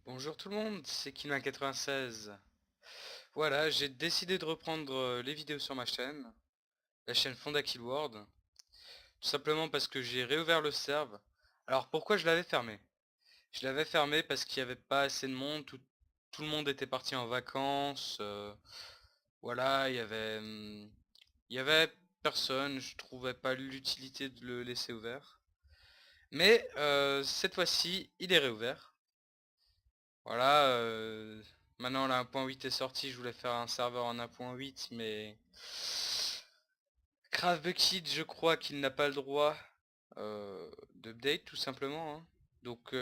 Bonjour tout le monde, c'est Kinman96. Voilà, j'ai décidé de reprendre les vidéos sur ma chaîne, la chaîne Fonda Killworld, tout simplement parce que j'ai réouvert le serve. Alors pourquoi je l'avais fermé? Je l'avais fermé parce qu'il n'y avait pas assez de monde, tout le monde était parti en vacances, voilà, il y avait personne, je trouvais pas l'utilité de le laisser ouvert. Mais cette fois-ci, il est réouvert. Voilà, maintenant la 1.8 est sortie, je voulais faire un serveur en 1.8, mais Craft Bucket, je crois qu'il n'a pas le droit d'update tout simplement, hein. Donc,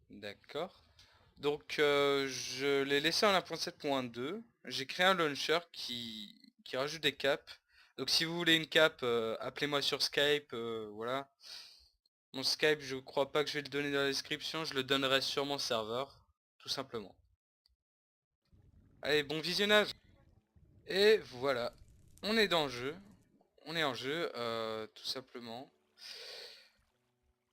d'accord. Donc, je l'ai laissé en 1.7.2. J'ai créé un launcher qui rajoute des caps. Donc, si vous voulez une cap, appelez-moi sur Skype, voilà. Mon Skype, je crois pas que je vais le donner dans la description, je le donnerai sur mon serveur, tout simplement. Allez, bon visionnage. Et voilà, on est dans le jeu, on est en jeu, tout simplement.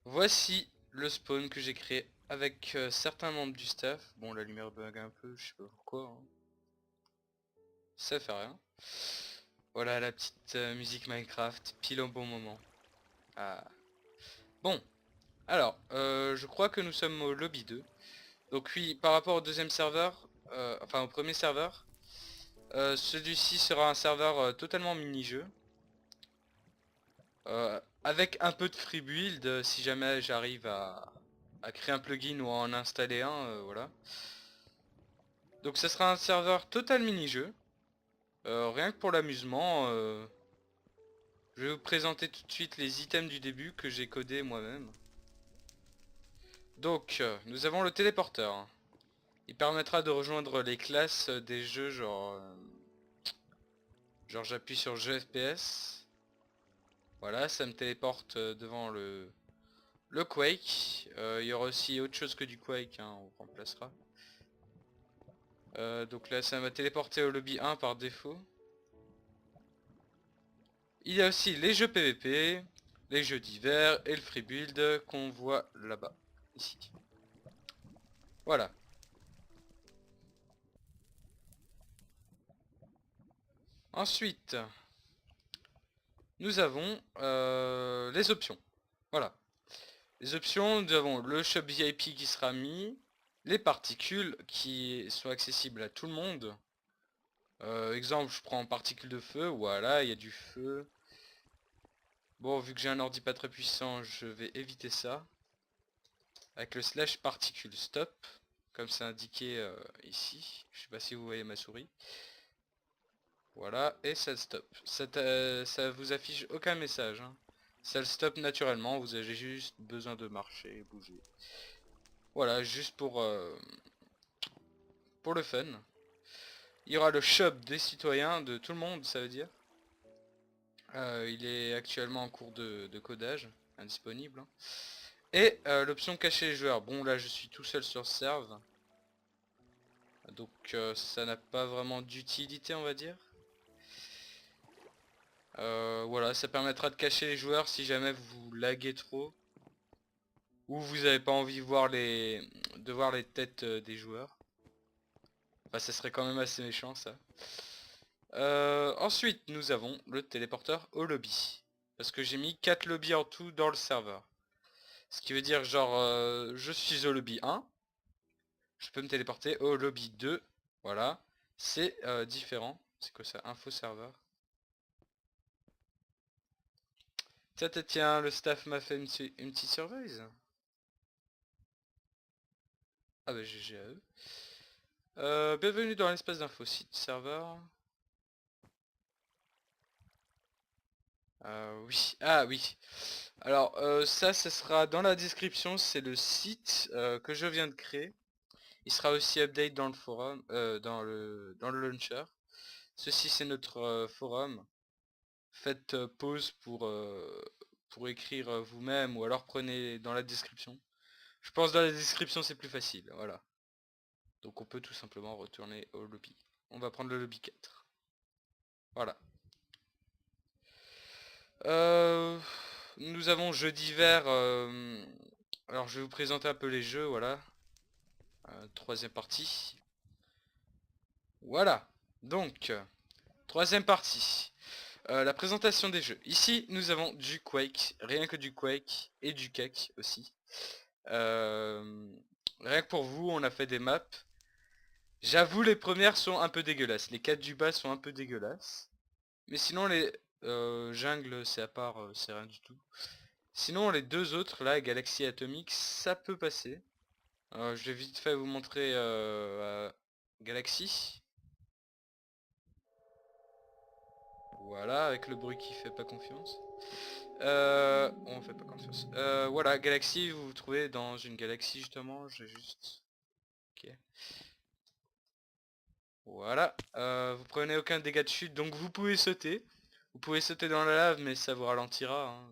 Voici le spawn que j'ai créé avec certains membres du staff. Bon, la lumière bug un peu, je sais pas pourquoi, hein. Ça fait rien. Voilà la petite musique Minecraft, pile au bon moment. Ah. Bon, alors, je crois que nous sommes au lobby 2. Donc oui, par rapport au deuxième serveur, enfin au premier serveur, celui-ci sera un serveur totalement mini-jeu. Avec un peu de free build, si jamais j'arrive à créer un plugin ou à en installer un, voilà. Donc ce sera un serveur total mini-jeu. Rien que pour l'amusement, je vais vous présenter tout de suite les items du début que j'ai codé moi-même. Donc, nous avons le téléporteur. Il permettra de rejoindre les classes des jeux genre j'appuie sur jeu FPS. Voilà, ça me téléporte devant le Quake. Il y aura aussi autre chose que du Quake, hein, on remplacera. Donc là ça m'a téléporté au lobby 1 par défaut. Il y a aussi les jeux PVP, les jeux d'hiver et le free build qu'on voit là-bas, ici. Voilà. Ensuite, nous avons les options. Voilà. Les options, nous avons le shop VIP qui sera mis, les particules qui sont accessibles à tout le monde. Exemple, je prends particules de feu, voilà, il y a du feu. Bon, vu que j'ai un ordi pas très puissant, je vais éviter ça. Avec le slash particule stop, comme c'est indiqué ici. Je sais pas si vous voyez ma souris. Voilà, et ça stop. Ça vous affiche aucun message, hein. Ça le stop naturellement, vous avez juste besoin de marcher, bouger. Voilà, juste pour le fun. Il y aura le shop des citoyens, de tout le monde, ça veut dire. Il est actuellement en cours de codage, indisponible, hein. Et l'option cacher les joueurs. Bon, là je suis tout seul sur serve. Donc ça n'a pas vraiment d'utilité, on va dire. Voilà, ça permettra de cacher les joueurs si jamais vous laguez trop. Ou vous n'avez pas envie de voir les têtes des joueurs. Enfin, ça serait quand même assez méchant, ça. Ensuite, nous avons le téléporteur au lobby. Parce que j'ai mis 4 lobbies en tout dans le serveur. Ce qui veut dire, genre, je suis au lobby 1. Je peux me téléporter au lobby 2. Voilà. C'est différent. C'est quoi ça? Info serveur. Tiens, le staff m'a fait une petite surprise. Ah bah GG à eux. Bienvenue dans l'espace d'info site serveur. Oui, ah oui. Alors ça sera dans la description, c'est le site que je viens de créer. Il sera aussi update dans le forum, dans le launcher. Ceci c'est notre forum. Faites pause pour écrire vous-même ou alors prenez dans la description. Je pense dans la description c'est plus facile, voilà. Donc on peut tout simplement retourner au lobby. On va prendre le lobby 4. Voilà. Euh, Nous avons jeux d'hiver Alors je vais vous présenter un peu les jeux, voilà. Troisième partie. Voilà. Donc, troisième partie. La présentation des jeux. Ici, nous avons du Quake, rien que du Quake et du Cake aussi. Rien que pour vous, on a fait des maps. J'avoue, les premières sont un peu dégueulasses. Les 4 du bas sont un peu dégueulasses. Mais sinon, les jungles, c'est à part, c'est rien du tout. Sinon, les deux autres, là, Galaxy et Atomic, ça peut passer. Je vais vite fait vous montrer Galaxy. Voilà, avec le bruit qui fait pas confiance. On fait pas confiance. Voilà, Galaxy, vous vous trouvez dans une galaxie justement, j'ai juste... Ok. Voilà, vous prenez aucun dégât de chute, donc vous pouvez sauter. Vous pouvez sauter dans la lave, mais ça vous ralentira, hein.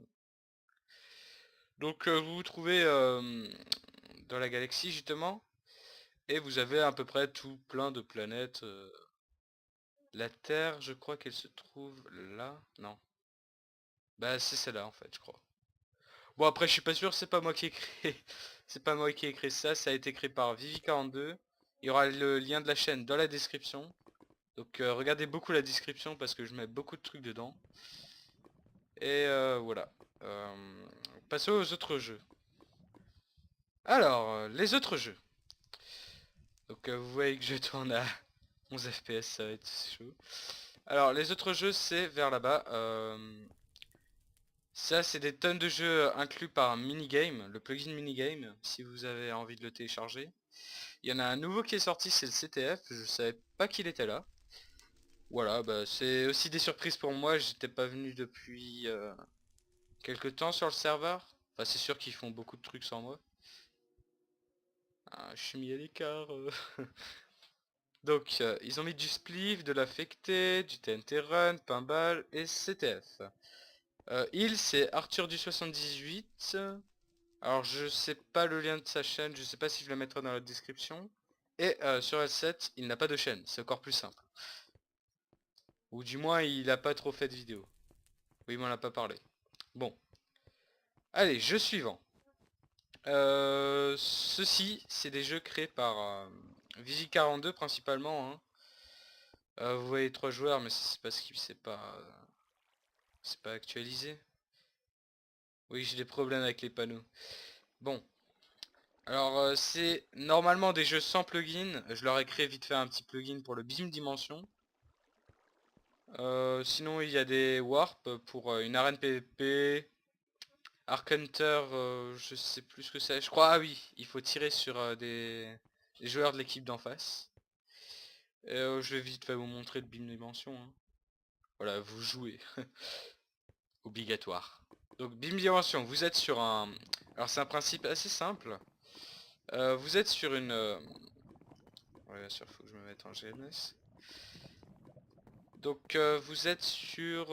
Donc vous vous trouvez dans la galaxie justement, et vous avez à peu près tout plein de planètes. La Terre, je crois qu'elle se trouve là. Non. Bah c'est celle-là en fait, je crois. Bon après je suis pas sûr, c'est pas moi qui ai créé. C'est pas moi qui ai créé ça, ça a été créé par Vivi42. Il y aura le lien de la chaîne dans la description. Donc regardez beaucoup la description parce que je mets beaucoup de trucs dedans. Et voilà. Passons aux autres jeux. Alors, les autres jeux. Donc vous voyez que je tourne à 11 FPS, ça va être chaud. Alors les autres jeux c'est vers là-bas. Ça c'est des tonnes de jeux inclus par un minigame, le plugin minigame, si vous avez envie de le télécharger. Il y en a un nouveau qui est sorti, c'est le CTF, je savais pas qu'il était là. Voilà, bah c'est aussi des surprises pour moi, j'étais pas venu depuis quelques temps sur le serveur. Enfin c'est sûr qu'ils font beaucoup de trucs sans moi. Ah, je suis mis à l'écart. Donc ils ont mis du spliff, de l'affecté, du TNT Run, Pinball et CTF. Il c'est Arthur du 78. Alors je sais pas le lien de sa chaîne, je sais pas si je le mettrai dans la description. Et sur S7, il n'a pas de chaîne, c'est encore plus simple. Ou du moins il a pas trop fait de vidéos. Oui, il m'en a pas parlé. Bon. Allez, jeu suivant. Ceci, c'est des jeux créés par Vigi42 principalement, hein. Vous voyez 3 joueurs, mais c'est parce qu'il c'est pas actualisé. Oui, j'ai des problèmes avec les panneaux. Bon. Alors c'est normalement des jeux sans plugin. Je leur ai créé vite fait un petit plugin pour le Beam Dimension. Sinon il y a des warp pour une arène PvP. Arc Hunter, je sais plus ce que c'est. Je crois, ah oui, il faut tirer sur des joueurs de l'équipe d'en face. Et, je vais vite fait vous montrer le Beam Dimension, hein. Voilà, vous jouez. Obligatoire. Donc Beam Dimension, vous êtes sur un... Alors c'est un principe assez simple. Vous êtes sur une... Ouais, bien sûr, faut que je me mette en GMS. Donc vous êtes sur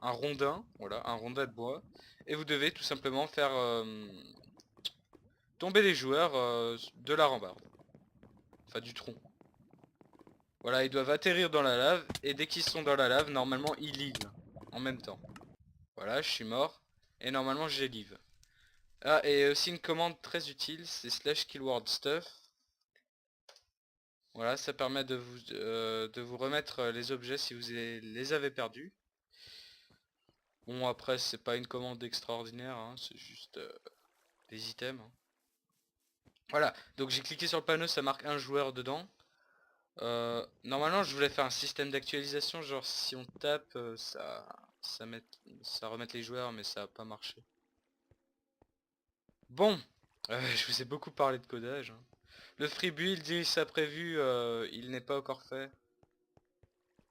un rondin, voilà, un rondin de bois. Et vous devez tout simplement faire tomber les joueurs de la rambarde. Enfin du tronc. Voilà, ils doivent atterrir dans la lave. Et dès qu'ils sont dans la lave, normalement ils livrent en même temps. Voilà, je suis mort. Et normalement j'ai live. Ah, et aussi une commande très utile, c'est slash killword stuff. Voilà, ça permet de vous remettre les objets si vous les avez perdus. Bon, après c'est pas une commande extraordinaire, hein, c'est juste des items, hein. Voilà, donc j'ai cliqué sur le panneau, ça marque un joueur dedans. Normalement je voulais faire un système d'actualisation, genre si on tape, ça remet les joueurs, mais ça a pas marché. Bon, je vous ai beaucoup parlé de codage, hein. Le free build, il s'est prévu, il n'est pas encore fait.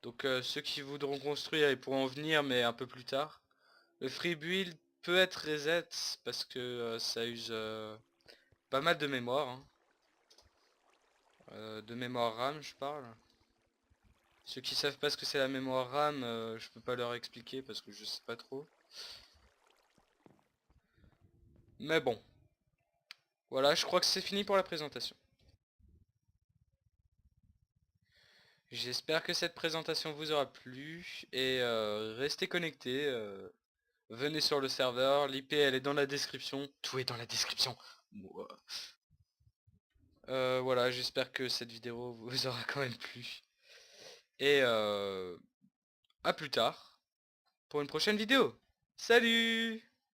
Donc ceux qui voudront construire, ils pourront venir, mais un peu plus tard. Le free build peut être reset, parce que ça use pas mal de mémoire, hein. De mémoire RAM, je parle. Ceux qui savent pas ce que c'est la mémoire RAM, je peux pas leur expliquer parce que je sais pas trop. Mais bon. Voilà, je crois que c'est fini pour la présentation. J'espère que cette présentation vous aura plu et restez connectés. venez sur le serveur, l'IP elle est dans la description, tout est dans la description. Voilà, j'espère que cette vidéo vous aura quand même plu. Et à plus tard pour une prochaine vidéo. Salut!